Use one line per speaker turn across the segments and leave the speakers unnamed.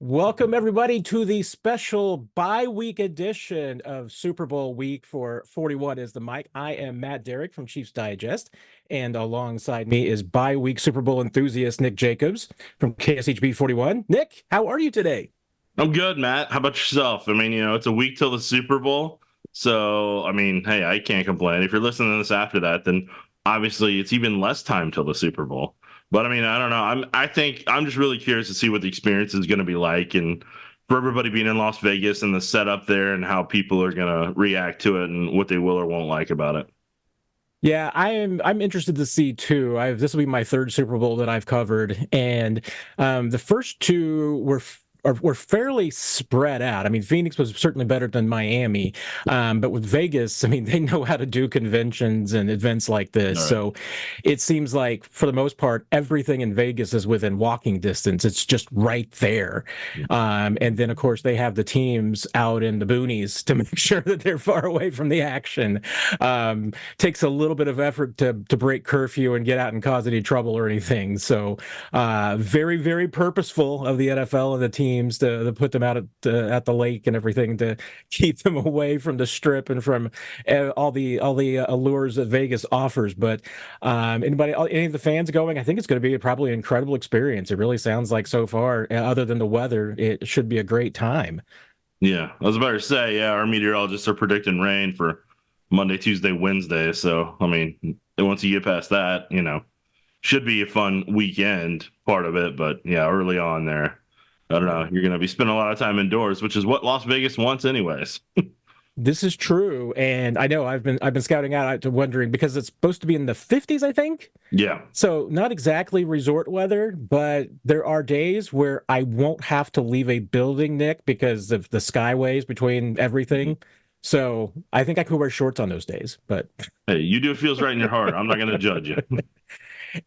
Welcome, everybody, to the special bye-week edition of Super Bowl week for 41 is the mic. I am Matt Derrick from Chiefs Digest, and alongside me is bye-week Super Bowl enthusiast Nick Jacobs from KSHB 41. Nick, how are you today?
I'm good, Matt. How about yourself? It's a week till the Super Bowl. So, hey, I can't complain. If you're listening to this after that, then obviously it's even less time till the Super Bowl. But I don't know. I think I'm just really curious to see what the experience is going to be like, and for everybody being in Las Vegas and the setup there and how people are going to react to it and what they will or won't like about it.
Yeah, I'm interested to see too. This will be my third Super Bowl that I've covered, and the first two were fairly spread out. I mean, Phoenix was certainly better than Miami, but with Vegas, I mean, they know how to do conventions and events like this.
All right.
So it seems like, for the most part, everything in Vegas is within walking distance. It's just right there. And then, of course, they have the teams out in the boonies to make sure that they're far away from the action. Takes a little bit of effort to break curfew and get out and cause any trouble or anything. So very, very purposeful of the NFL and the teams to put them out at the lake and everything to keep them away from the strip and from all the allures that Vegas offers. But any of the fans going, I think it's going to be probably an incredible experience. It really sounds like so far, other than the weather, it should be a great time.
Yeah, I was about to say, yeah, our meteorologists are predicting rain for Monday, Tuesday, Wednesday. So, once you get past that, should be a fun weekend part of it. But yeah, early on there, I don't know. You're going to be spending a lot of time indoors, which is what Las Vegas wants anyways.
This is true, and I know I've been scouting out to wondering because it's supposed to be in the 50s, I think.
Yeah.
So not exactly resort weather, but there are days where I won't have to leave a building, Nick, because of the skyways between everything. So I think I could wear shorts on those days, but
Hey, you do what feels right in your heart. I'm not going to judge you.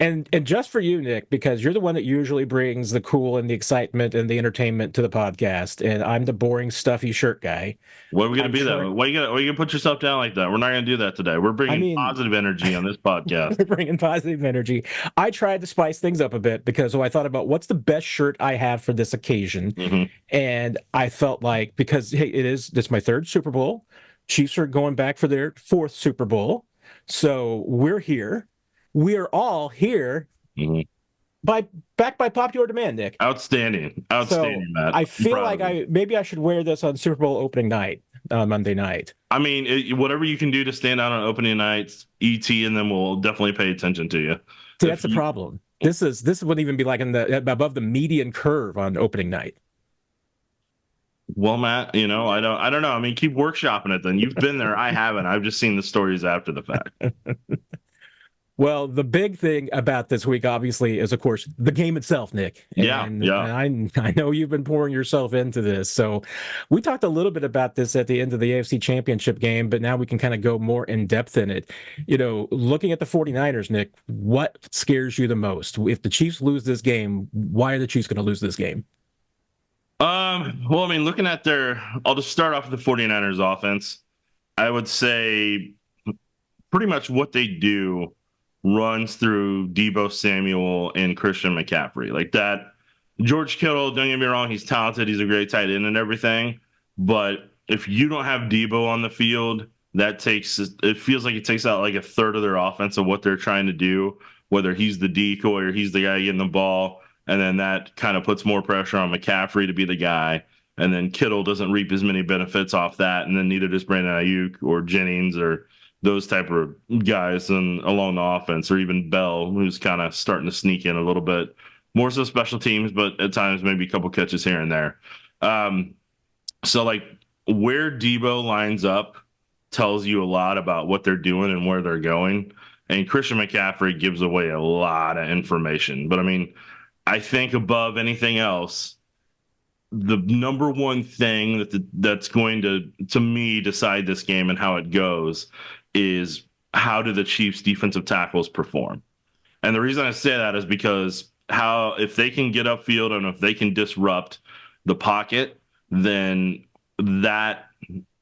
and just for you, Nick, because you're the one that usually brings the cool and the excitement and the entertainment to the podcast, and I'm the boring, stuffy shirt guy.
What are we going
I'm
to be that?
trying.
Why you gonna put yourself down like that? We're not going to do that today. We're
I
bringing
mean,
positive energy on this podcast.
bringing positive energy. I tried to spice things up a bit because I thought about what's the best shirt I have for this occasion.
Hmm.
And I felt like, because hey, this my third Super Bowl. Chiefs are going back for their fourth Super Bowl. So we're here. We are all here
Hmm.
by back by popular demand, Nick.
Outstanding.
So
Outstanding, Matt.
I
I'm
feel
proud
like
of you.
maybe I should wear this on Super Bowl opening night, Monday night.
Whatever you can do to stand out on opening nights, ET, and then we'll definitely pay attention to you.
See, that's
If
the
you,
problem. This wouldn't even be like in the above the median curve on opening night.
well, Matt, I don't know. Keep workshopping it then. You've been there. I haven't. I've just seen the stories after the fact.
Well, the big thing about this week, obviously, is, of course, the game itself, Nick.
Yeah,
And
yeah.
I know you've been pouring yourself into this. So we talked a little bit about this at the end of the AFC Championship game, but now we can kind of go more in depth in it. Looking at the 49ers, Nick, what scares you the most? If the Chiefs lose this game, why are the Chiefs going to lose this game?
Looking at I'll just start off with the 49ers offense. I would say pretty much what they do runs through Deebo Samuel and Christian McCaffrey. Like that, George Kittle, don't get me wrong, he's talented, he's a great tight end and everything. But if you don't have Deebo on the field, it feels like it takes out like a third of their offense of what they're trying to do, whether he's the decoy or he's the guy getting the ball. And then that kind of puts more pressure on McCaffrey to be the guy. And then Kittle doesn't reap as many benefits off that. And then neither does Brandon Ayuk or Jennings or those type of guys and along the offense, or even Bell, who's kind of starting to sneak in a little bit. More so special teams, but at times maybe a couple catches here and there. So like where Deebo lines up tells you a lot about what they're doing and where they're going. And Christian McCaffrey gives away a lot of information. But I think above anything else, the number one thing that's going to me decide this game and how it goes is how do the Chiefs defensive tackles perform? And the reason I say that is because if they can get upfield and if they can disrupt the pocket, then that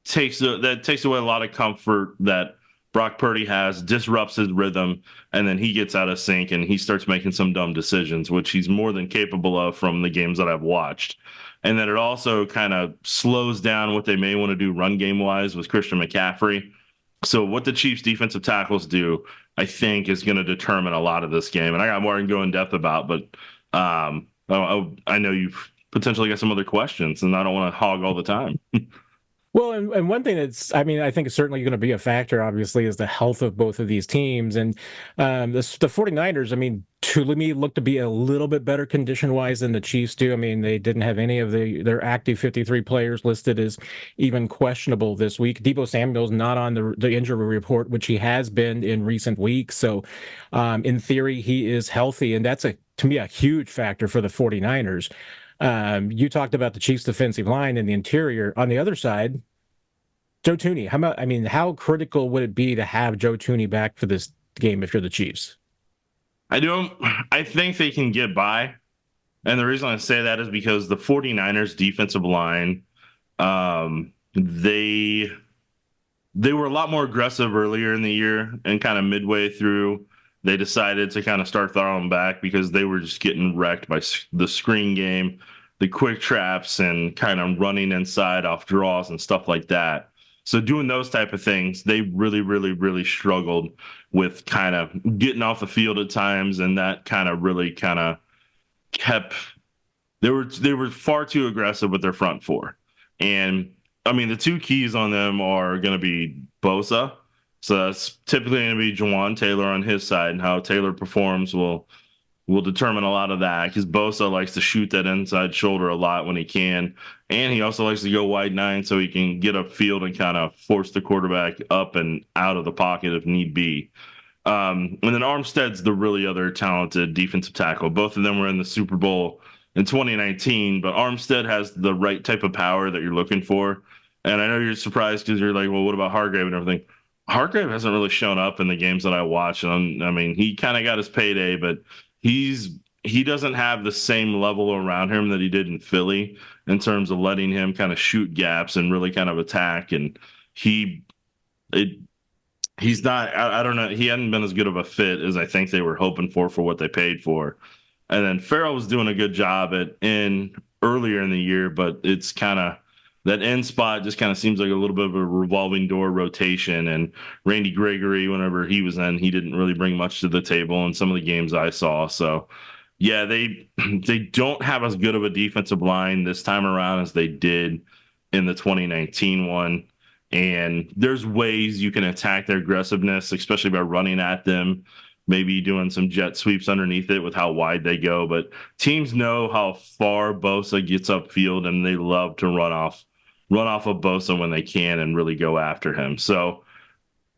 takes away a lot of comfort that Brock Purdy has, disrupts his rhythm, and then he gets out of sync and he starts making some dumb decisions, which he's more than capable of from the games that I've watched. And then it also kind of slows down what they may want to do run game wise with Christian McCaffrey. So what the Chiefs defensive tackles do, I think, is going to determine a lot of this game. And I got more to go in depth about, but I know you've potentially got some other questions, and I don't want to hog all the time.
Well, and one thing that's, I mean, I think it's certainly going to be a factor, obviously, is the health of both of these teams. And the 49ers, I mean, to me, look to be a little bit better condition-wise than the Chiefs do. I mean, they didn't have any of their active 53 players listed as even questionable this week. Deebo Samuel's not on the injury report, which he has been in recent weeks. So, in theory, he is healthy, and that's, to me, a huge factor for the 49ers. You talked about the Chiefs' defensive line and the interior. On the other side, Joe Thuney. How critical would it be to have Joe Thuney back for this game if you're the Chiefs?
I think they can get by. And the reason I say that is because the 49ers defensive line, they were a lot more aggressive earlier in the year, and kind of midway through, they decided to kind of start throwing back because they were just getting wrecked by the screen game, the quick traps, and kind of running inside off draws and stuff like that. So doing those type of things, they really, really, really struggled with kind of getting off the field at times, and that kind of really kind of kept. They were far too aggressive with their front four, and I mean the two keys on them are going to be Bosa. So that's typically going to be Jawan Taylor on his side, and how Taylor performs will determine a lot of that, because Bosa likes to shoot that inside shoulder a lot when he can, and he also likes to go wide nine so he can get upfield and kind of force the quarterback up and out of the pocket if need be. And then Armstead's the really other talented defensive tackle. Both of them were in the Super Bowl in 2019, but Armstead has the right type of power that you're looking for. And I know you're surprised because you're like, well, what about Hargrave and everything? Hargrave hasn't really shown up in the games that I watch. And I mean, he kind of got his payday, but he doesn't have the same level around him that he did in Philly in terms of letting him kind of shoot gaps and really kind of attack. And he's not, I don't know, he hadn't been as good of a fit as I think they were hoping for what they paid for. And then Farrell was doing a good job earlier in the year, but it's kind of, that end spot just kind of seems like a little bit of a revolving door rotation. And Randy Gregory, whenever he was in, he didn't really bring much to the table in some of the games I saw. So, yeah, they don't have as good of a defensive line this time around as they did in the 2019 one. And there's ways you can attack their aggressiveness, especially by running at them, maybe doing some jet sweeps underneath it with how wide they go. But teams know how far Bosa gets upfield, and they love to run off of Bosa when they can and really go after him. So,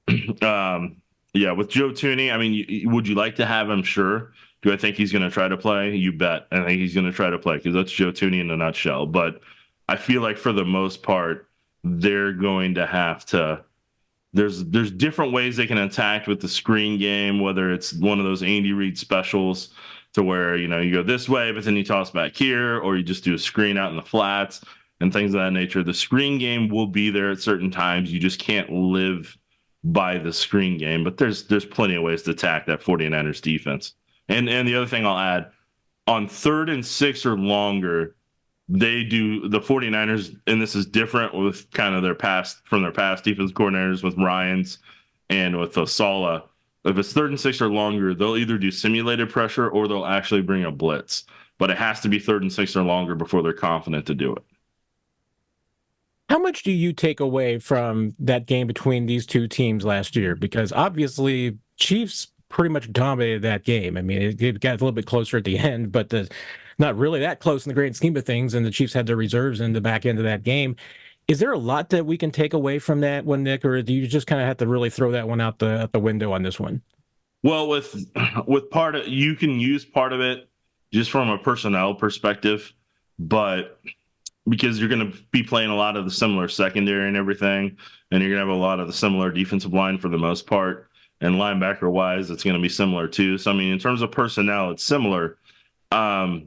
yeah, with Joe Thuney, I mean, would you like to have him? Sure. Do I think he's going to try to play? You bet. I think he's going to try to play, because that's Joe Thuney in a nutshell. But I feel like for the most part, they're going to have to. There's different ways they can attack with the screen game, whether it's one of those Andy Reid specials to where, you go this way, but then you toss back here, or you just do a screen out in the flats and things of that nature. The screen game will be there at certain times. You just can't live by the screen game, but there's plenty of ways to attack that 49ers defense. And the other thing I'll add, on 3rd and 6 or longer, they do, the 49ers, and this is different with kind of their past defense coordinators with Ryans and with Sala. If it's 3rd and 6 or longer, they'll either do simulated pressure or they'll actually bring a blitz. But it has to be 3rd and 6 or longer before they're confident to do it.
How much do you take away from that game between these two teams last year? Because obviously, Chiefs pretty much dominated that game. I mean, it got a little bit closer at the end, but not really that close in the grand scheme of things, and the Chiefs had their reserves in the back end of that game. Is there a lot that we can take away from that one, Nick, or do you just kind of have to really throw that one out the window on this one?
Well, with part of, you can use part of it just from a personnel perspective, but because you're going to be playing a lot of the similar secondary and everything, and you're going to have a lot of the similar defensive line for the most part, and linebacker wise, it's going to be similar too. So, I mean, in terms of personnel, it's similar. But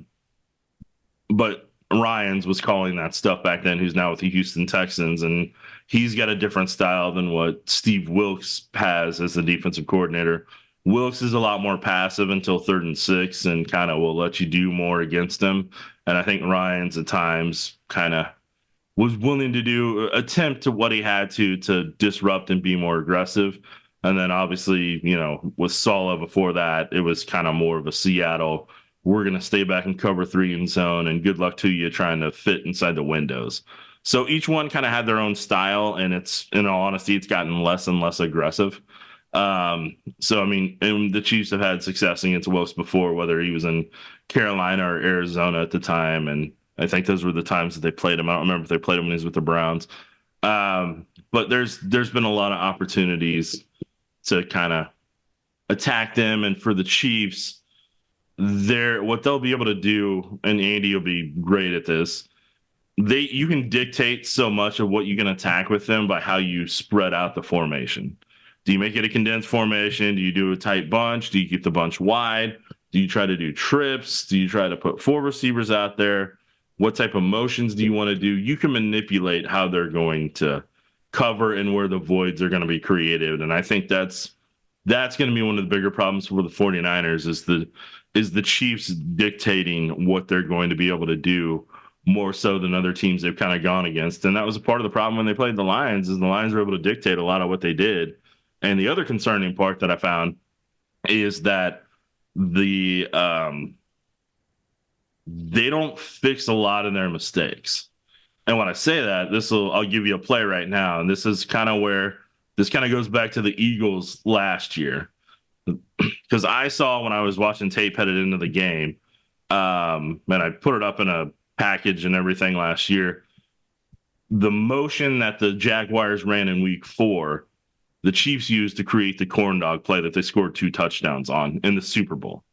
Ryans was calling that stuff back then, who's now with the Houston Texans, and he's got a different style than what Steve Wilks has as the defensive coordinator. Wilks is a lot more passive until 3rd and 6 and kind of will let you do more against him. And I think Ryans at times kind of was willing to do attempt to what he had to disrupt and be more aggressive. And then obviously, with Sala before that, it was kind of more of a Seattle. We're going to stay back and cover 3 in zone, and good luck to you trying to fit inside the windows. So each one kind of had their own style, and in all honesty, it's gotten less and less aggressive. So I mean, and the Chiefs have had success against Wilkes before, whether he was in Carolina or Arizona at the time, and I think those were the times that they played him. I don't remember if they played him when he was with the Browns. But there's been a lot of opportunities to kind of attack them, and for the Chiefs, what they'll be able to do, and Andy will be great at this. You can dictate so much of what you can attack with them by how you spread out the formation. Do you make it a condensed formation? Do you do a tight bunch? Do you keep the bunch wide? Do you try to do trips? Do you try to put 4 receivers out there? What type of motions do you want to do? You can manipulate how they're going to cover and where the voids are going to be created. And I think that's going to be one of the bigger problems for the 49ers is the Chiefs dictating what they're going to be able to do more so than other teams they've kind of gone against. And that was a part of the problem when they played the Lions, is the Lions were able to dictate a lot of what they did. And the other concerning part that I found is that they don't fix a lot of their mistakes. And when I say that, I'll give you a play right now. And this is kind of where this kind of goes back to the Eagles last year. Because I saw when I was watching tape headed into the game, and I put it up in a package and everything last year, the motion that the Jaguars ran in week 4, the Chiefs used to create the corn dog play that they scored 2 touchdowns on in the Super Bowl.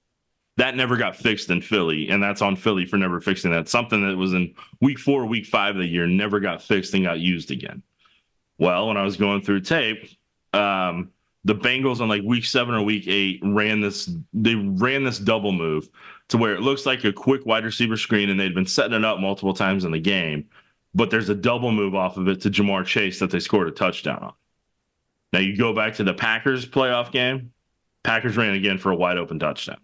That never got fixed in Philly, and that's on Philly for never fixing that. Something that was in week 4, week 5 of the year never got fixed and got used again. Well, when I was going through tape, the Bengals on like week 7 or week 8 ran this double move to where it looks like a quick wide receiver screen, and they'd been setting it up multiple times in the game, but there's a double move off of it to Jamar Chase that they scored a touchdown on. Now you go back to the Packers playoff game, Packers ran again for a wide open touchdown.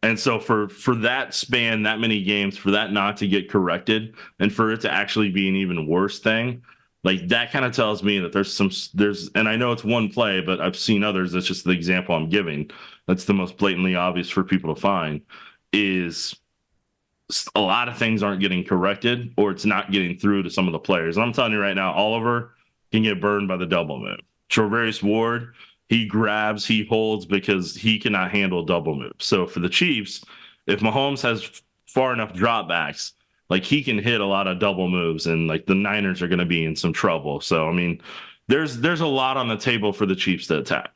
And so for that span, that many games, for that not to get corrected and for it to actually be an even worse thing, like that kind of tells me that there's, and I know it's one play, but I've seen others. That's just the example I'm giving. That's the most blatantly obvious for people to find, is a lot of things aren't getting corrected, or it's not getting through to some of the players. And I'm telling you right now, Oliver can get burned by the double move. Charvarius Ward, he grabs, he holds because he cannot handle double moves. So for the Chiefs, if Mahomes has far enough dropbacks, like he can hit a lot of double moves, and like the Niners are going to be in some trouble. So I mean, there's a lot on the table for the Chiefs to attack.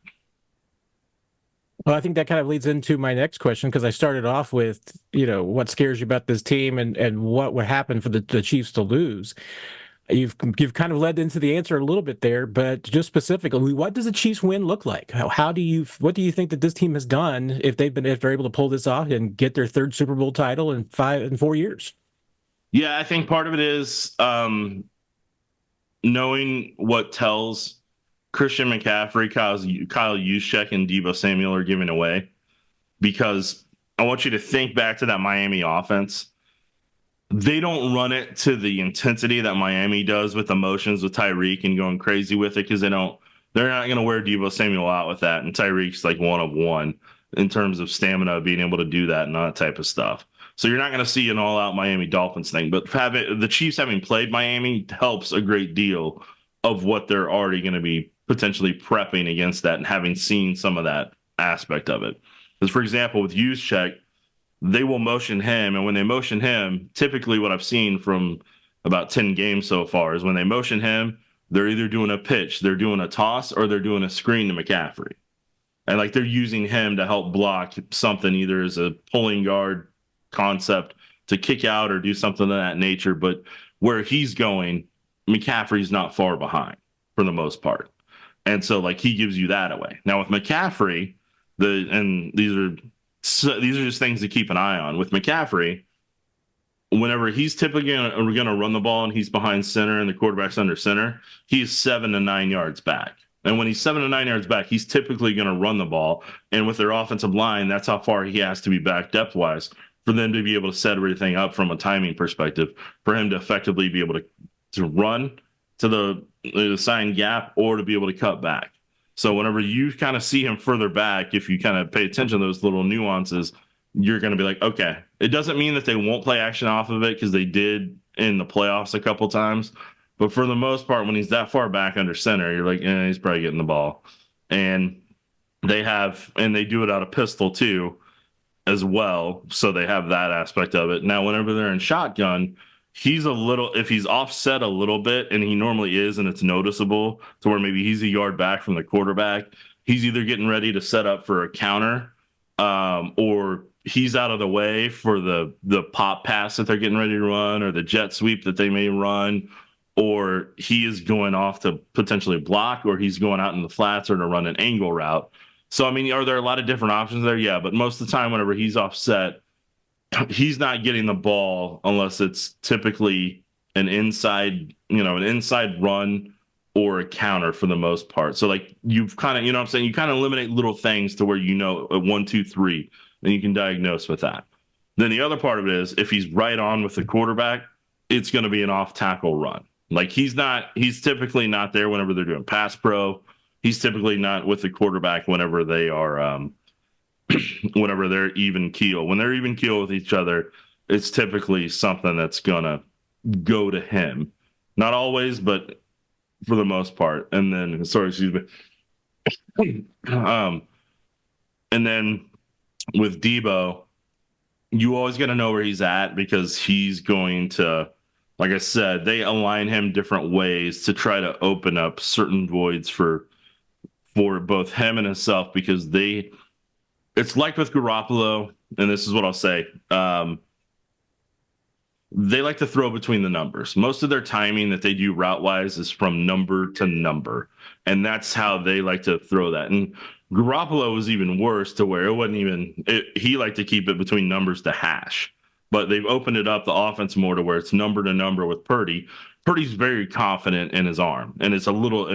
Well, I think that kind of leads into my next question, because I started off with, what scares you about this team and what would happen for the Chiefs to lose. You've kind of led into the answer a little bit there, but just specifically, what does a Chiefs win look like? What do you think that this team has done if they're able to pull this off and get their 3rd Super Bowl title in 4 years?
Yeah, I think part of it is knowing what tells Christian McCaffrey, Kyle Juszczyk, and Deebo Samuel are giving away. Because I want you to think back to that Miami offense. They don't run it to the intensity that Miami does with emotions with Tyreek and going crazy with it, because they're not going to wear Deebo Samuel out with that. And Tyreek's like 1 of 1 in terms of stamina, being able to do that and that type of stuff. So you're not going to see an all-out Miami Dolphins thing. But the Chiefs having played Miami helps a great deal of what they're already going to be potentially prepping against that, and having seen some of that aspect of it. Because, for example, with Juszczyk, they will motion him, and when they motion him, typically what I've seen from about 10 games so far is when they motion him, they're either doing a pitch, they're doing a toss, or they're doing a screen to McCaffrey. And like they're using him to help block something, either as a pulling guard concept to kick out or do something of that nature. But where he's going, McCaffrey's not far behind for the most part. And so like he gives you that away. Now with McCaffrey, these are just things to keep an eye on. With McCaffrey, whenever he's typically going to run the ball and he's behind center and the quarterback's under center, he's 7 to 9 yards back. And when he's 7 to 9 yards back, he's typically going to run the ball. And with their offensive line, that's how far he has to be back depth-wise for them to be able to set everything up from a timing perspective, for him to effectively be able to run to the assigned gap or to be able to cut back. So whenever you kind of see him further back, if you kind of pay attention to those little nuances, you're going to be like, okay. It doesn't mean that they won't play action off of it, because they did in the playoffs a couple times. But for the most part, when he's that far back under center, you're like, he's probably getting the ball. And they do it out of pistol too, as well. So they have that aspect of it. Now, whenever they're in shotgun, if he's offset a little bit, and he normally is, and it's noticeable to where maybe he's a yard back from the quarterback, he's either getting ready to set up for a counter, or he's out of the way for the pop pass that they're getting ready to run, or the jet sweep that they may run, or he is going off to potentially block, or he's going out in the flats or to run an angle route. So, I mean, are there a lot of different options there? Yeah, but most of the time, whenever he's offset, he's not getting the ball unless it's typically an inside run or a counter for the most part. So, like, you've kind of, you know what I'm saying? You kind of eliminate little things to where, at 1, 2, 3, and you can diagnose with that. Then the other part of it is, if he's right on with the quarterback, it's going to be an off tackle run. Like, he's typically not there whenever they're doing pass pro. He's typically not with the quarterback whenever they are, whenever they're even keel. When they're even keel with each other, it's typically something that's going to go to him. Not always, but for the most part. And then, excuse me. And then with Debo, you always got to know where he's at, because he's going to, like I said, they align him different ways to try to open up certain voids for both him and himself, because it's like with Garoppolo, and this is what I'll say. They like to throw between the numbers. Most of their timing that they do route-wise is from number to number, and that's how they like to throw that. And Garoppolo was even worse, to where it wasn't even he liked to keep it between numbers to hash. But they've opened it up, the offense, more to where it's number to number with Purdy. Purdy's very confident in his arm, and it's a little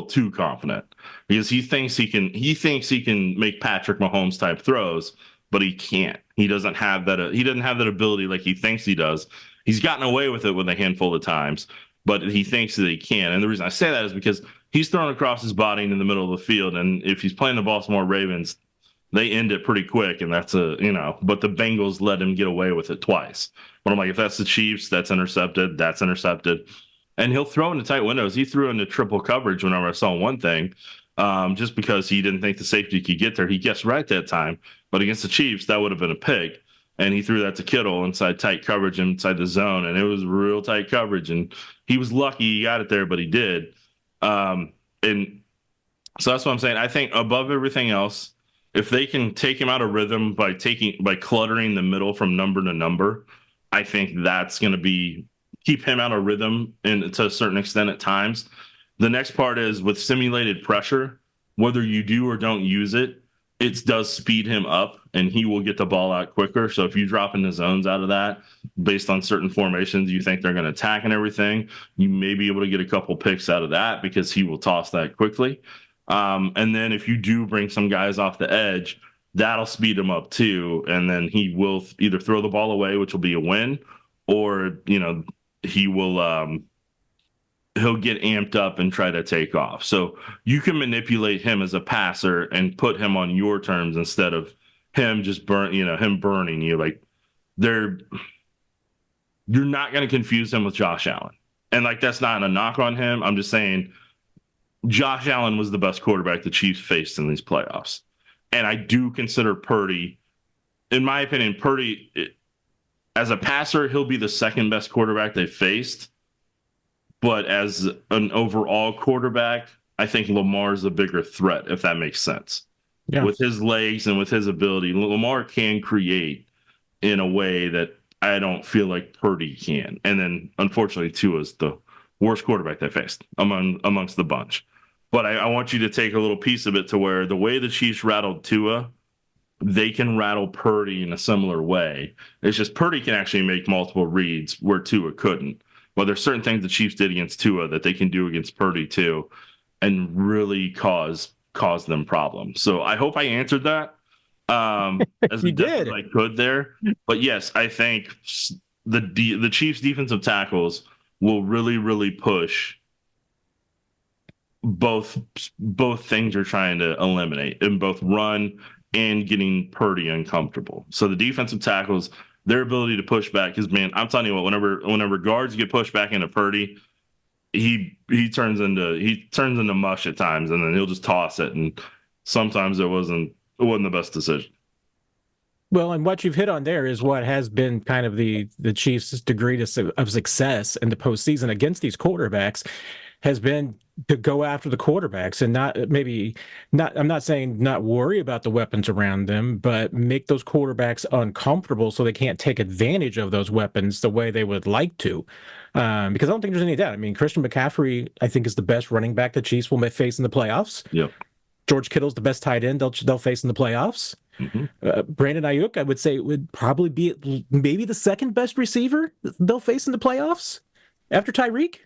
too confident, because he thinks he can make Patrick Mahomes type throws, but he can't. He doesn't have that ability like he thinks he does. He's gotten away with it with a handful of times, but he thinks that he can. And the reason I say that is because he's thrown across his body in the middle of the field, and if he's playing the Baltimore Ravens, they end it pretty quick, and but the Bengals let him get away with it twice. But I'm like, if that's the Chiefs, that's intercepted. And he'll throw into tight windows. He threw into triple coverage whenever I saw one thing, just because he didn't think the safety could get there. He guessed right that time. But against the Chiefs, that would have been a pick. And he threw that to Kittle inside tight coverage, inside the zone, and it was real tight coverage. And he was lucky he got it there, but he did. And so that's what I'm saying. I think above everything else, if they can take him out of rhythm by cluttering the middle from number to number, I think that's going to keep him out of rhythm, and to a certain extent at times. The next part is with simulated pressure, whether you do or don't use it, it does speed him up, and he will get the ball out quicker. So if you drop in the zones out of that, based on certain formations you think they're going to attack and everything, you may be able to get a couple picks out of that, because he will toss that quickly. And then if you do bring some guys off the edge, that'll speed him up too. And then he will either throw the ball away, which will be a win, or, he'll get amped up and try to take off. So you can manipulate him as a passer and put him on your terms, instead of him just burning you. Like, you're not going to confuse him with Josh Allen. And like, that's not a knock on him. I'm just saying Josh Allen was the best quarterback the Chiefs faced in these playoffs. And I do consider Purdy, in my opinion, as a passer, he'll be the second best quarterback they faced. But as an overall quarterback, I think Lamar's a bigger threat, if that makes sense. Yeah. With his legs and with his ability, Lamar can create in a way that I don't feel like Purdy can. And then, unfortunately, Tua's the worst quarterback they faced amongst the bunch. But I want you to take a little piece of it, to where the way the Chiefs rattled Tua they can rattle Purdy in a similar way. It's just Purdy can actually make multiple reads where Tua couldn't. Well, there's certain things the Chiefs did against Tua that they can do against Purdy too, and really cause them problems. So I hope I answered that as
You
in depth as
did.
I could there. But yes, I think the Chiefs defensive tackles will really push both things you're trying to eliminate in both run and getting Purdy uncomfortable. So the defensive tackles, their ability to push back, because man, I'm telling you what, whenever guards get pushed back into Purdy, he turns into mush at times, and then he'll just toss it. And sometimes it wasn't the best decision.
Well, and what you've hit on there is what has been kind of the Chiefs' degree of success in the postseason against these quarterbacks has been to go after the quarterbacks and I'm not saying not worry about the weapons around them, but make those quarterbacks uncomfortable so they can't take advantage of those weapons the way they would like to. Because I don't think there's any doubt. I mean, Christian McCaffrey, I think, is the best running back the Chiefs will face in the playoffs.
Yep.
George Kittle's the best tight end they'll face in the playoffs. Brandon Ayuk, I would say, would probably be maybe the second best receiver they'll face in the playoffs after Tyreek.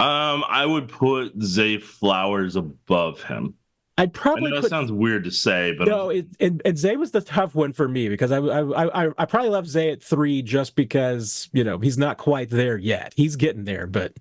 I would put Zay Flowers above him.
I'd probably
that sounds weird to say, but
no. And Zay was the tough one for me because I probably love Zay at 3 just because he's not quite there yet. He's getting there, but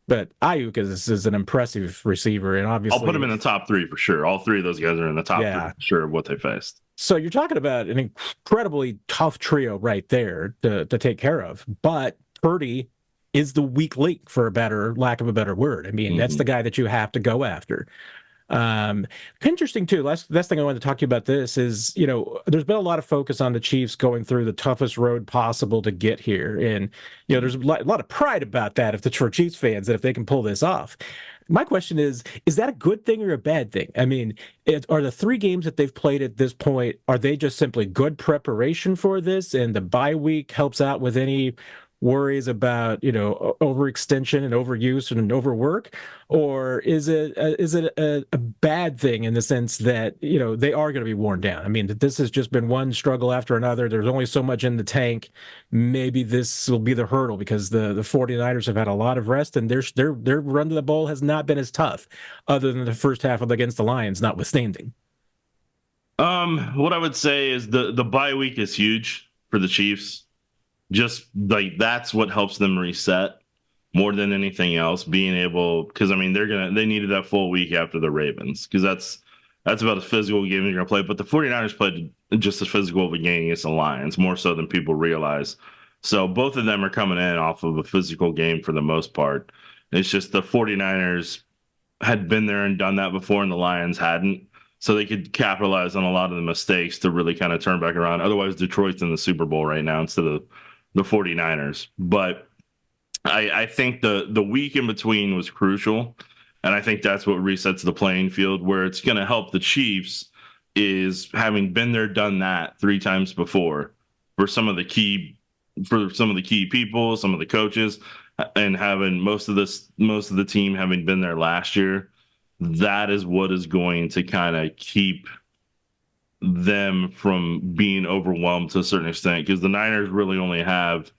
Ayuk is an impressive receiver, and obviously
I'll put him in the top 3 for sure. All 3 of those guys are in the top 3 for sure of what they faced.
So you're talking about an incredibly tough trio right there to take care of, but Purdy is the weak link, for lack of a better word. I mean, that's the guy that you have to go after. Interesting too. Last thing I wanted to talk to you about this is, there's been a lot of focus on the Chiefs going through the toughest road possible to get here. And, there's a lot of pride about that for Chiefs fans, that if they can pull this off. My question is that a good thing or a bad thing? I mean, are the 3 games that they've played at this point, are they just simply good preparation for this, and the bye week helps out with any worries about overextension and overuse and overwork, or is it a bad thing in the sense that they are going to be worn down? I mean, that this has just been one struggle after another. There's only so much in the tank. Maybe this will be the hurdle because the 49ers have had a lot of rest, and their run to the bowl has not been as tough, other than the first half against the Lions notwithstanding.
What I would say is the bye week is huge for the Chiefs. Just like that's what helps them reset more than anything else, being able, because I mean they needed that full week after the Ravens, because that's about as physical a game they're gonna play. But the 49ers played just as physical of a game against the Lions, more so than people realize. So both of them are coming in off of a physical game for the most part. It's just the 49ers had been there and done that before, and the Lions hadn't. So they could capitalize on a lot of the mistakes to really kind of turn back around. Otherwise, Detroit's in the Super Bowl right now instead of the 49ers. But I think the week in between was crucial, and I think that's what resets the playing field. Where it's going to help the Chiefs is having been there, done that 3 times before for some of the key people, some of the coaches, and having most of the team having been there last year. That is what is going to kind of keep them from being overwhelmed to a certain extent, because the Niners really only have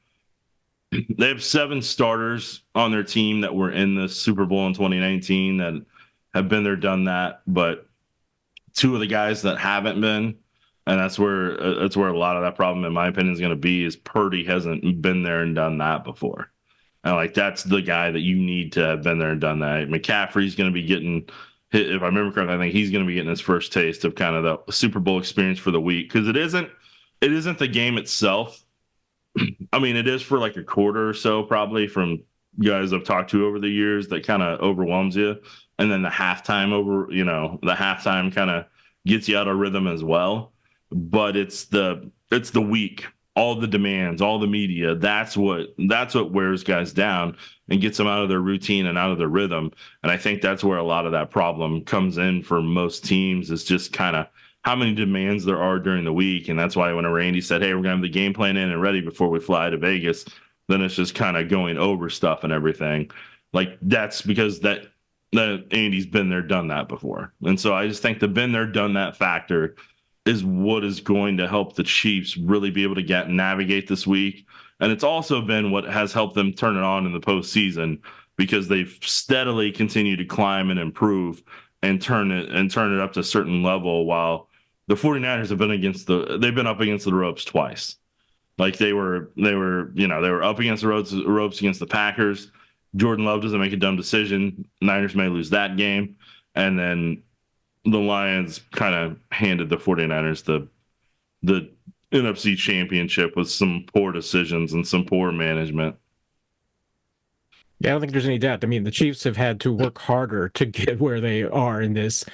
7 starters on their team that were in the Super Bowl in 2019 that have been there, done that, but 2 of the guys that haven't been, and that's where a lot of that problem, in my opinion, is going to be, is Purdy hasn't been there and done that before. And that's the guy that you need to have been there and done that. McCaffrey's going to be getting, if I remember correctly, I think he's going to be getting his first taste of kind of the Super Bowl experience for the week, because it isn't the game itself. I mean, it is for like a quarter or so, probably, from guys I've talked to over the years, that kind of overwhelms you. And then the halftime kind of gets you out of rhythm as well. But it's the week, all the demands, all the media. That's what wears guys down and gets them out of their routine and out of their rhythm. And I think that's where a lot of that problem comes in for most teams, is just kind of how many demands there are during the week. And that's why whenever Andy said, hey, we're going to have the game plan in and ready before we fly to Vegas, then it's just kind of going over stuff and everything. Like, that's because that Andy's been there, done that before. And so I just think the been there, done that factor is what is going to help the Chiefs really be able to navigate this week. And it's also been what has helped them turn it on in the postseason because they've steadily continued to climb and improve and turn it up to a certain level, while the 49ers have they've been up against the ropes twice. Like they were up against the ropes against the Packers. Jordan Love doesn't make a dumb decision. Niners may lose that game. And then the Lions kind of handed the 49ers the NFC championship with some poor decisions and some poor management.
Yeah, I don't think there's any doubt. I mean, the Chiefs have had to work harder to get where they are in this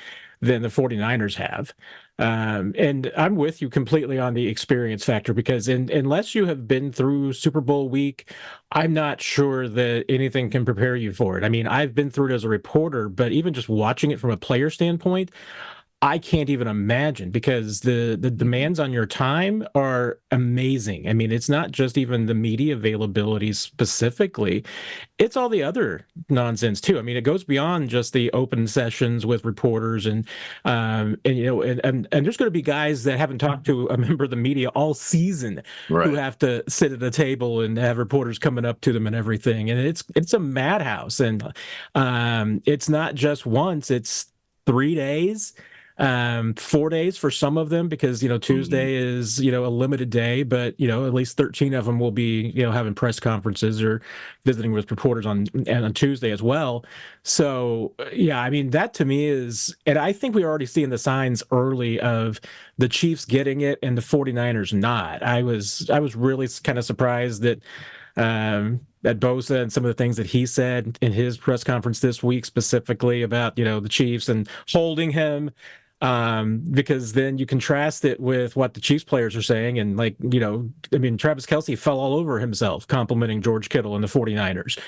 than the 49ers have. And I'm with you completely on the experience factor because unless you have been through Super Bowl week, I'm not sure that anything can prepare you for it. I mean, I've been through it as a reporter, but even just watching it from a player standpoint, I can't even imagine because the demands on your time are amazing. I mean, it's not just even the media availability specifically, it's all the other nonsense too. I mean, it goes beyond just the open sessions with reporters and you know and there's going to be guys that haven't talked to a member of the media all season who
Right.
have to sit at a table and have reporters coming up to them and everything. And it's a madhouse. And it's not just once, it's 3 days, 4 days for some of them because Tuesday is a limited day, but at least 13 of them will be having press conferences or visiting with reporters on Tuesday as well. So yeah, I mean that to me is, and I think we're already seeing the signs early of the Chiefs getting it and the 49ers not. I was really kind of surprised that Bosa and some of the things that he said in his press conference this week, specifically about the Chiefs and holding him, because then you contrast it with what the Chiefs players are saying. And I mean, Travis Kelce fell all over himself complimenting George Kittle and the 49ers.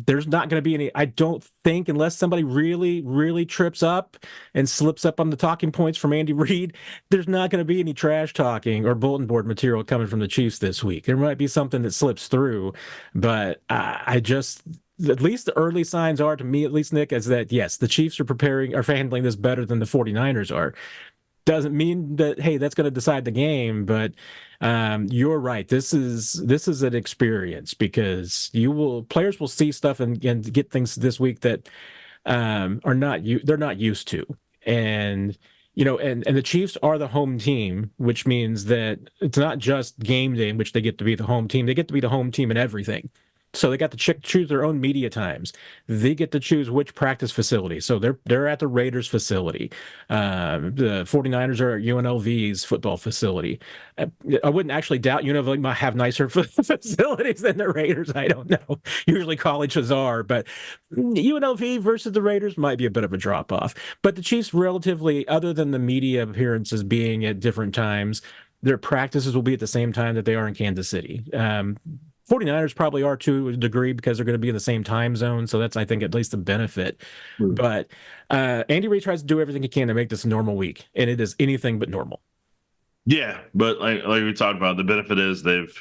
There's not going to be any, I don't think, unless somebody really, really trips up and slips up on the talking points from Andy Reid, there's not going to be any trash talking or bulletin board material coming from the Chiefs this week. There might be something that slips through, but I just, at least the early signs are, to me at least, Nick, is that yes, the Chiefs are handling this better than the 49ers are. Doesn't mean that, hey, that's going to decide the game, but you're right. This is an experience because players will see stuff and get things this week that they're not used to. And and the Chiefs are the home team, which means that it's not just game day in which they get to be the home team. They get to be the home team in everything. So they got to choose their own media times. They get to choose which practice facility. So they're at the Raiders facility. The 49ers are at UNLV's football facility. I wouldn't actually doubt UNLV might have nicer facilities than the Raiders. I don't know. Usually colleges are, but UNLV versus the Raiders might be a bit of a drop off. But the Chiefs, relatively, other than the media appearances being at different times, their practices will be at the same time that they are in Kansas City. 49ers probably are to a degree because they're going to be in the same time zone. So that's, I think, at least a benefit. But Andy Reid tries to do everything he can to make this a normal week, and it is anything but normal.
Yeah, but like we talked about, the benefit is they've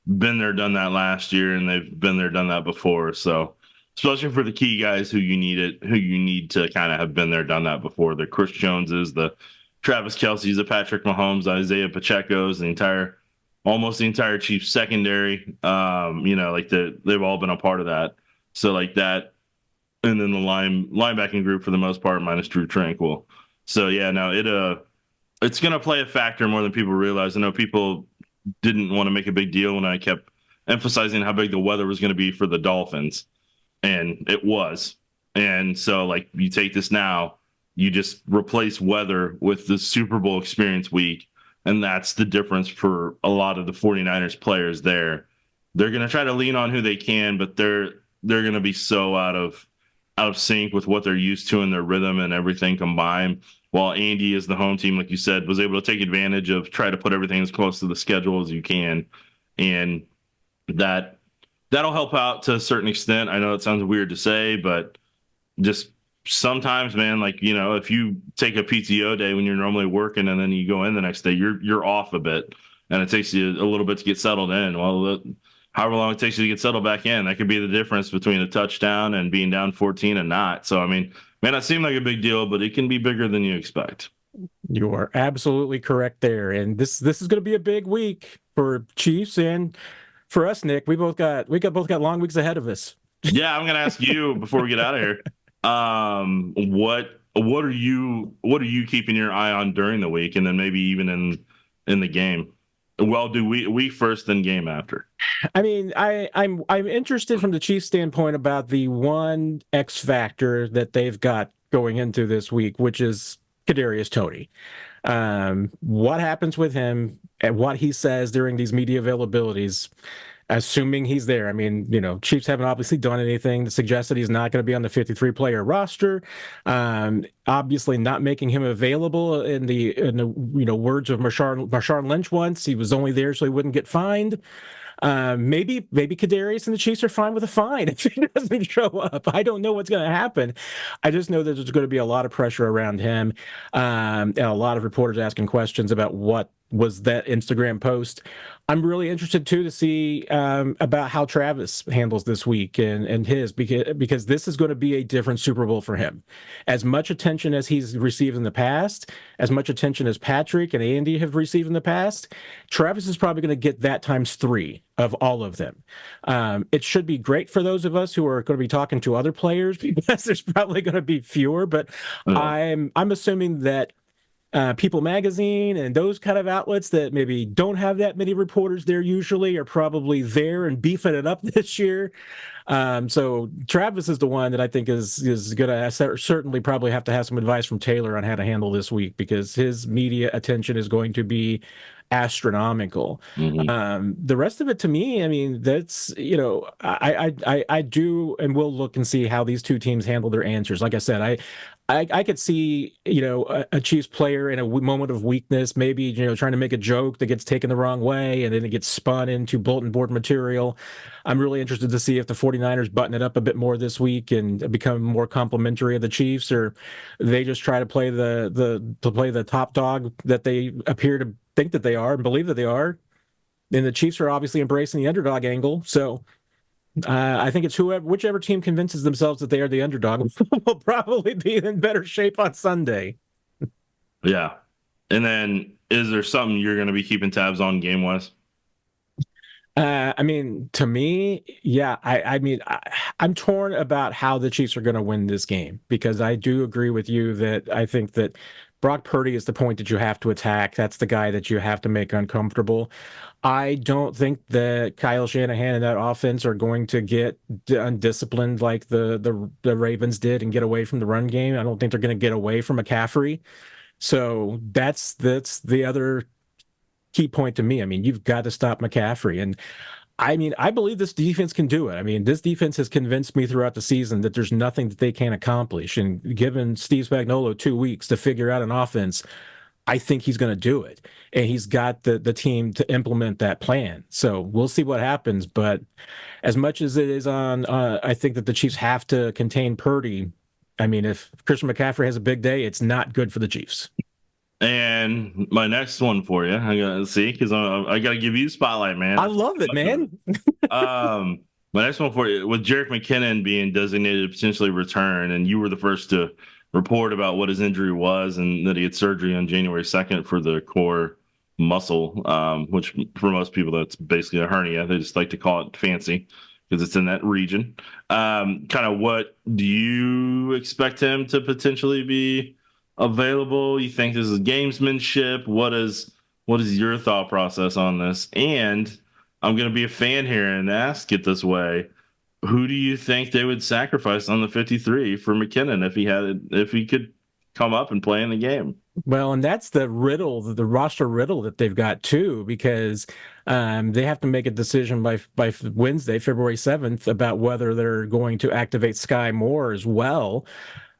been there, done that last year, and they've been there, done that before. So especially for the key guys who you need to kind of have been there, done that before. The Chris Joneses, the Travis Kelce's, the Patrick Mahomes, Isaiah Pacheco's, almost the entire Chiefs secondary. They've all been a part of that. So like that, and then the linebacking group for the most part, minus Drew Tranquil. So yeah, no, it's gonna play a factor more than people realize. I know people didn't want to make a big deal when I kept emphasizing how big the weather was going to be for the Dolphins, and it was. And so like you take this now, you just replace weather with the Super Bowl experience week. And that's the difference for a lot of the 49ers players there. They're going to try to lean on who they can, but they're going to be so out of sync with what they're used to in their rhythm and everything combined. While Andy, is the home team, like you said, was able to take advantage of try to put everything as close to the schedule as you can. And that'll help out to a certain extent. I know it sounds weird to say, but just sometimes, man, if you take a PTO day when you're normally working and then you go in the next day, you're off a bit and it takes you a little bit to get settled in. Well, however long it takes you to get settled back in. That could be the difference between a touchdown and being down 14 and not. So, I mean, may not seem like a big deal, but it can be bigger than you expect.
You are absolutely correct there. And this is going to be a big week for Chiefs and for us, Nick. We both got long weeks ahead of us.
Yeah, I'm gonna ask you before we get out of here. What are you keeping your eye on during the week, and then maybe even in the game? Well, do week first, then game after?
I mean, I'm interested from the Chiefs standpoint about the one X factor that they've got going into this week, which is Kadarius Toney. What happens with him and what he says during these media availabilities, assuming he's there. I mean, Chiefs haven't obviously done anything to suggest that he's not going to be on the 53-player roster. Obviously, not making him available in the words of Marshawn Lynch once. He was only there so he wouldn't get fined. Maybe Kadarius and the Chiefs are fine with a fine if he doesn't show up. I don't know what's going to happen. I just know that there's going to be a lot of pressure around him, and a lot of reporters asking questions about what was that Instagram post. I'm really interested too to see about how Travis handles this week and his because this is going to be a different Super Bowl for him. As much attention as he's received in the past, as much attention as Patrick and Andy have received in the past, Travis is probably going to get that times 3 of all of them. It should be great for those of us who are going to be talking to other players because there's probably going to be fewer. But I'm assuming that People Magazine and those kind of outlets that maybe don't have that many reporters there usually are probably there and beefing it up this year. So Travis is the one that I think is going to certainly probably have to have some advice from Taylor on how to handle this week because his media attention is going to be astronomical. The rest of it to me, I mean, that's, I do and will look and see how these two teams handle their answers. Like I said, I could see, a Chiefs player in a moment of weakness, maybe, trying to make a joke that gets taken the wrong way and then it gets spun into bulletin board material. I'm really interested to see if the 49ers button it up a bit more this week and become more complimentary of the Chiefs, or they just try to play the top dog that they appear to think that they are and believe that they are. And the Chiefs are obviously embracing the underdog angle. So I think it's whichever team convinces themselves that they are the underdog will probably be in better shape on Sunday.
Yeah. And then is there something you're going to be keeping tabs on game-wise?
I mean, to me, yeah, I'm torn about how the Chiefs are going to win this game because I do agree with you that I think that Brock Purdy is the point that you have to attack. That's the guy that you have to make uncomfortable. I don't think that Kyle Shanahan and that offense are going to get undisciplined like the Ravens did and get away from the run game. I don't think they're going to get away from McCaffrey. So that's the other key point to me. I mean, you've got to stop McCaffrey. And I mean, I believe this defense can do it. I mean, this defense has convinced me throughout the season that there's nothing that they can't accomplish. And given Steve Spagnuolo 2 weeks to figure out an offense, I think he's going to do it. And he's got the team to implement that plan. So we'll see what happens. But as much as it is on, I think that the Chiefs have to contain Purdy. I mean, if Christian McCaffrey has a big day, it's not good for the Chiefs.
And my next one for you, I gotta see because I gotta give you the spotlight, man.
I love it, man.
My next one for you, with Jerick McKinnon being designated to potentially return, and you were the first to report about what his injury was and that he had surgery on January 2nd for the core muscle, which for most people that's basically a hernia. They just like to call it fancy because it's in that region. Kind of what do you expect him to potentially be available? You think this is gamesmanship? What is your thought process on this? And I'm going to be a fan here and ask it this way: who do you think they would sacrifice on the 53 for McKinnon if he could come up and play in the game?
Well, and that's the roster riddle that they've got too, because they have to make a decision by Wednesday, February 7th, about whether they're going to activate Sky Moore as well.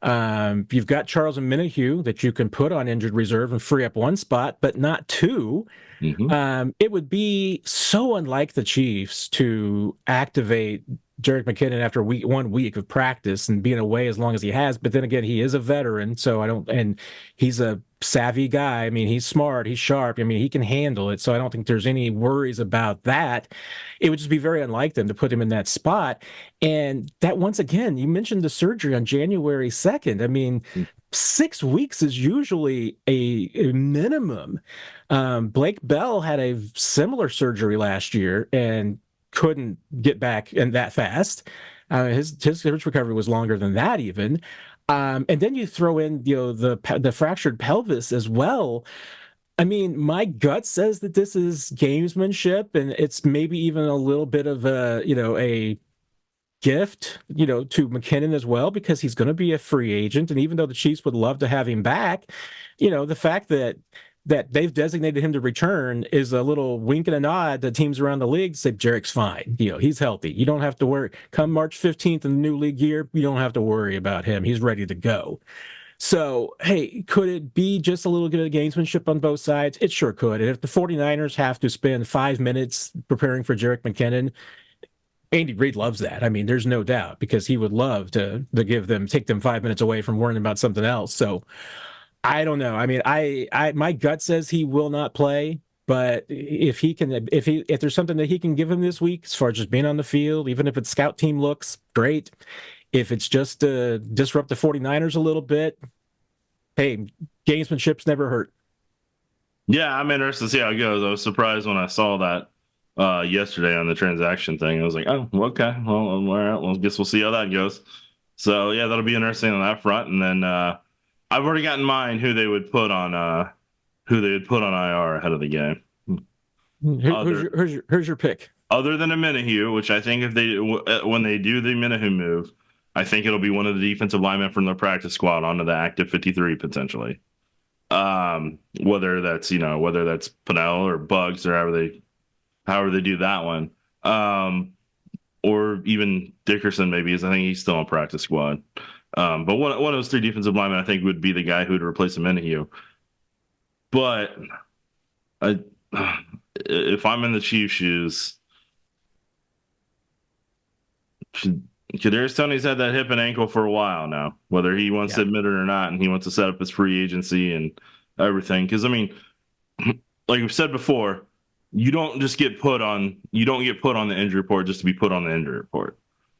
You've got Charles Omenihu that you can put on injured reserve and free up one spot, but not two.
Mm-hmm.
It would be so unlike the Chiefs to activate Derrick McKinnon after 1 week of practice and being away as long as he has. But then again, he is a veteran, so I don't, and he's a savvy guy. I mean, he's smart, he's sharp. I mean, he can handle it. So I don't think there's any worries about that. It would just be very unlike them to put him in that spot. And that, once again, you mentioned the surgery on January 2nd. I mean, 6 weeks is usually a minimum. Blake Bell had a similar surgery last year and couldn't get back in that fast. His recovery was longer than that even. And then you throw in, the fractured pelvis as well. I mean, my gut says that this is gamesmanship, and it's maybe even a little bit of a gift, to McKinnon as well, because he's going to be a free agent. And even though the Chiefs would love to have him back, the fact that they've designated him to return is a little wink and a nod to teams around the league to say Derrick's fine. He's healthy. You don't have to worry. Come March 15th in the new league year, you don't have to worry about him. He's ready to go. So, hey, could it be just a little bit of gamesmanship on both sides? It sure could. And if the 49ers have to spend 5 minutes preparing for Derrick McKinnon, Andy Reid loves that. I mean, there's no doubt, because he would love to take them 5 minutes away from worrying about something else. So I don't know. I mean, my gut says he will not play, but if there's something that he can give him this week, as far as just being on the field, even if it's scout team looks, great. If it's just to disrupt the 49ers a little bit, hey, gamesmanship's never hurt.
Yeah, I'm interested to see how it goes. I was surprised when I saw that yesterday on the transaction thing. I was like, oh, okay. Well, all right. Well, I guess we'll see how that goes. So, yeah, that'll be interesting on that front. And then I've already got in mind who they would put on IR ahead of the game.
Who's your pick?
Other than a Minihue, which I think when they do the Minihue move, I think it'll be one of the defensive linemen from the practice squad onto the active 53 potentially. Whether that's Pennell or Bugs or however they do that one. Or even Dickerson maybe, is I think he's still on practice squad. But one of those three defensive linemen I think would be the guy who would replace Minihue. But if I'm in the Chiefs' shoes, Kadarius Toney's had that hip and ankle for a while now, whether he wants to admit it or not, and he wants to set up his free agency and everything. Because I mean, like we've said before, you don't get put on the injury report just to be put on the injury report.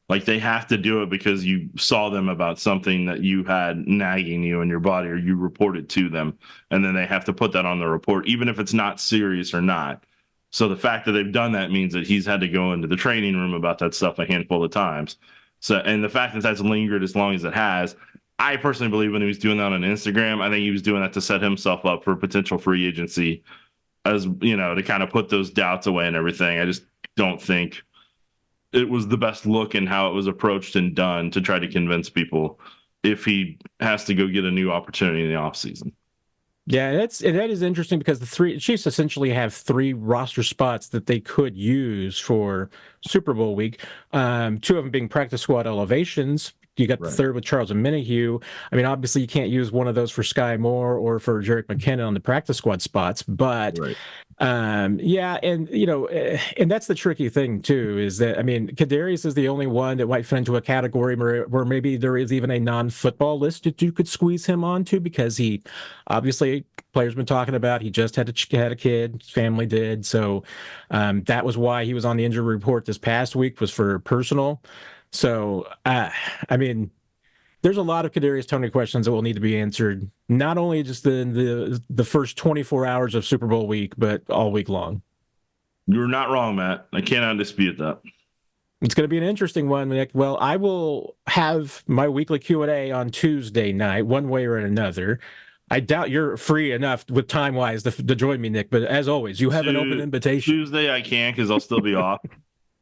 Like, they have to do it because you saw them about something that you had nagging you in your body, or you reported to them, and then they have to put that on the report, even if it's not serious or not. So the fact that they've done that means that he's had to go into the training room about that stuff a handful of times. So, and the fact that that's lingered as long as it has, I personally believe when he was doing that on Instagram, I think he was doing that to set himself up for potential free agency, as to kind of put those doubts away and everything. I just don't think it was the best look in how it was approached and done to try to convince people if he has to go get a new opportunity in the offseason.
Yeah, that is interesting, because the Chiefs essentially have 3 roster spots that they could use for Super Bowl week. 2 of them being practice squad elevations. You got the third with Charles and Minihue. I mean, obviously you can't use one of those for Sky Moore or for Derrick McKinnon on the practice squad spots, but and that's the tricky thing too, is that, I mean, Kadarius is the only one that might fit into a category where maybe there is even a non-football list that you could squeeze him onto, because he obviously, players been talking about, he just had a kid, his family did, so that was why he was on the injury report this past week, was for personal. So, I mean, there's a lot of Kadarius Toney questions that will need to be answered, not only just in the first 24 hours of Super Bowl week, but all week long.
You're not wrong, Matt. I cannot dispute that.
It's going to be an interesting one, Nick. Well, I will have my weekly Q&A on Tuesday night, one way or another. I doubt you're free enough with time-wise to join me, Nick, but as always, you have an open invitation.
Tuesday I can, because I'll still be off.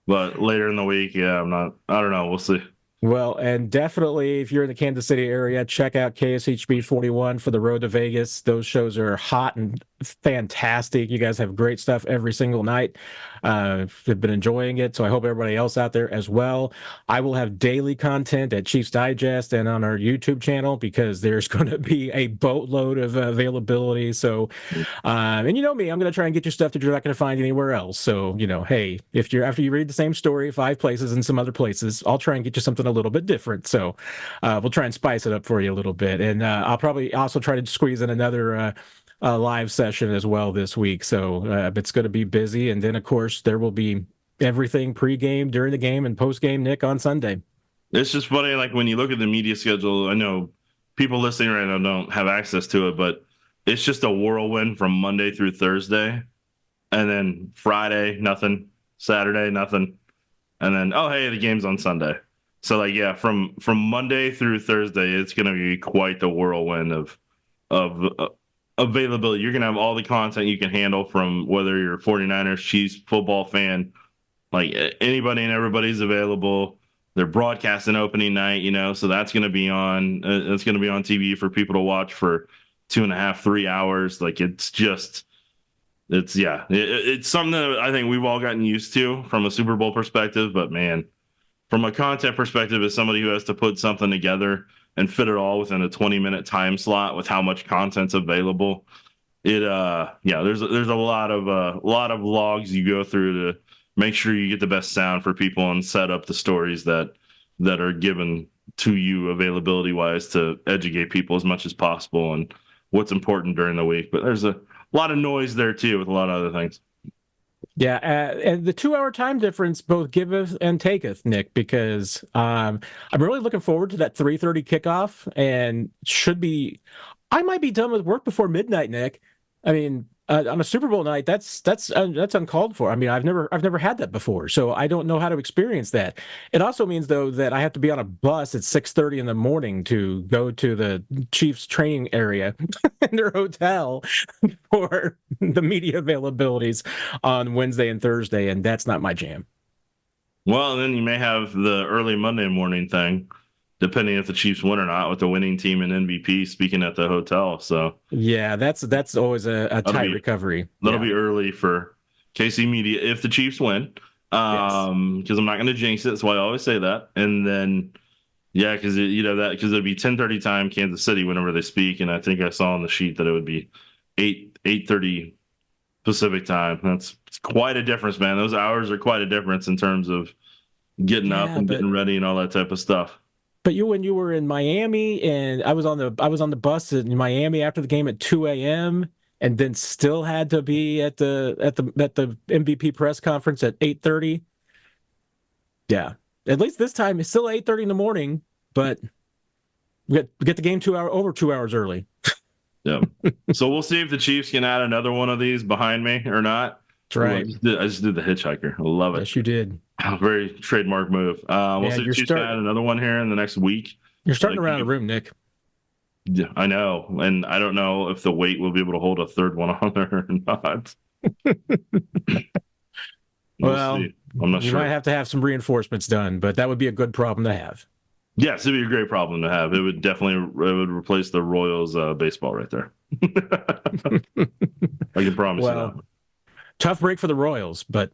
But later in the week, yeah, I'm not. I don't know. We'll see.
Well, and definitely, if you're in the Kansas City area, check out KSHB 41 for the road to Vegas. Those shows are hot and fantastic. You guys have great stuff every single night. I've been enjoying it, so I hope everybody else out there as well. I will have daily content at Chiefs Digest and on our YouTube channel because there's going to be a boatload of availability. So, and you know me, I'm going to try and get you stuff that you're not going to find anywhere else. So, hey, if you're after you read the same story 5 places and some other places, I'll try and get you something a little bit different. So, we'll try and spice it up for you a little bit, and I'll probably also try to squeeze in another. Live session as well this week. So it's going to be busy. And then, of course, there will be everything pregame, during the game, and postgame, Nick, on Sunday.
It's just funny, like when you look at the media schedule, I know people listening right now don't have access to it, but it's just a whirlwind from Monday through Thursday. And then Friday, nothing. Saturday, nothing. And then, oh, hey, the game's on Sunday. So, like, yeah, from Monday through Thursday, it's going to be quite the whirlwind of availability. You're going to have all the content you can handle, from whether you're a 49ers, Chiefs football fan, like anybody and everybody's available. They're broadcasting opening night, so that's going to be on. It's going to be on TV for people to watch for 2.5, 3 hours. Like it's something that I think we've all gotten used to from a Super Bowl perspective. But man, from a content perspective, as somebody who has to put something together and fit it all within a 20-minute time slot with how much content's available, there's a lot of logs you go through to make sure you get the best sound for people and set up the stories that are given to you availability wise to educate people as much as possible and what's important during the week. But there's a lot of noise there too with a lot of other things.
Yeah, and the 2-hour time difference both giveth and taketh, Nick, because I'm really looking forward to that 3:30 kickoff, and I might be done with work before midnight, Nick. I mean, on a Super Bowl night, that's uncalled for. I mean, I've never had that before, so I don't know how to experience that. It also means, though, that I have to be on a bus at 6:30 in the morning to go to the Chiefs training area in their hotel for the media availabilities on Wednesday and Thursday, and that's not my jam.
Well, then you may have the early Monday morning thing, depending if the Chiefs win or not, with the winning team and MVP speaking at the hotel. So
yeah, that's always a tight recovery.
That'll be early for KC Media if the Chiefs win. Because I'm not going to jinx it. That's why I always say that. And then, yeah, because it'd be 10:30 time Kansas City whenever they speak, and I think I saw on the sheet that it would be 8:30 Pacific time. It's quite a difference, man. Those hours are quite a difference in terms of getting up and getting ready and all that type of stuff.
But when you were in Miami, and I was on the bus in Miami after the game at 2 a.m. and then still had to be at the MVP press conference at 8:30. Yeah, at least this time it's still 8:30 in the morning, but we get the game over 2 hours early.
Yeah. So we'll see if the Chiefs can add another one of these behind me or not.
That's right.
I just did the hitchhiker. I love it.
Yes, you did.
Very trademark move. We'll see if the Chiefs can add another one here in the next week.
You're starting around the room, Nick.
Yeah, I know. And I don't know if the weight will be able to hold a third one on there or not.
Well,
see. I'm not sure.
You might have to have some reinforcements done, but that would be a good problem to have.
Yes, it'd be a great problem to have. It would replace the Royals baseball right there. I can promise you that.
Tough break for the Royals, but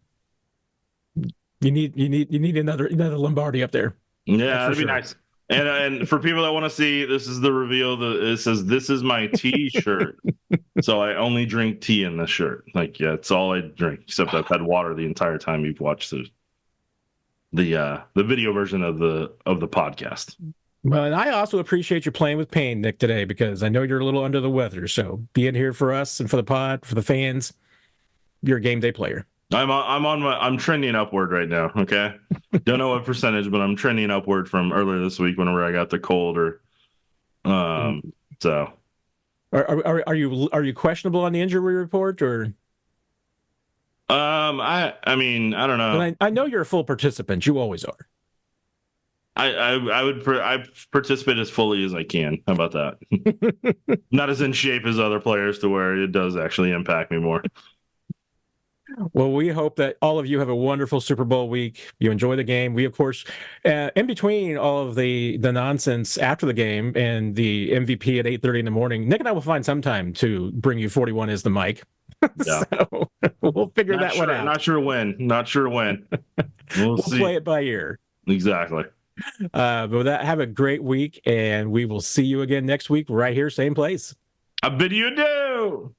you need another Lombardi up there.
Yeah, that'd be nice. And for people that want to see, this is the reveal. It says, "This is my tea shirt." So I only drink tea in this shirt. Like, yeah, it's all I drink, except I've had water the entire time you've watched the video version of the podcast.
Well, and I also appreciate you playing with pain, Nick, today, because I know you're a little under the weather. So being here for us and for the pod, for the fans, you're a game day player.
I'm trending upward right now. Okay. Don't know what percentage, but I'm trending upward from earlier this week whenever I got the cold so.
Are you questionable on the injury report or?
I mean, I don't know.
I know you're a full participant. You always are.
I participate as fully as I can. How about that? Not as in shape as other players to where it does actually impact me more.
Well, we hope that all of you have a wonderful Super Bowl week. You enjoy the game. We, of course, in between all of the nonsense after the game and the MVP at 8:30 in the morning, Nick and I will find some time to bring you 41 is the mic.
Yeah.
So we'll figure
Not
that one
sure.
out.
Not sure when. Not sure when. We'll
We'll play
see.
it by ear.
Exactly.
But with that, have a great week, and we will see you again next week right here, same place.
I bid you adieu.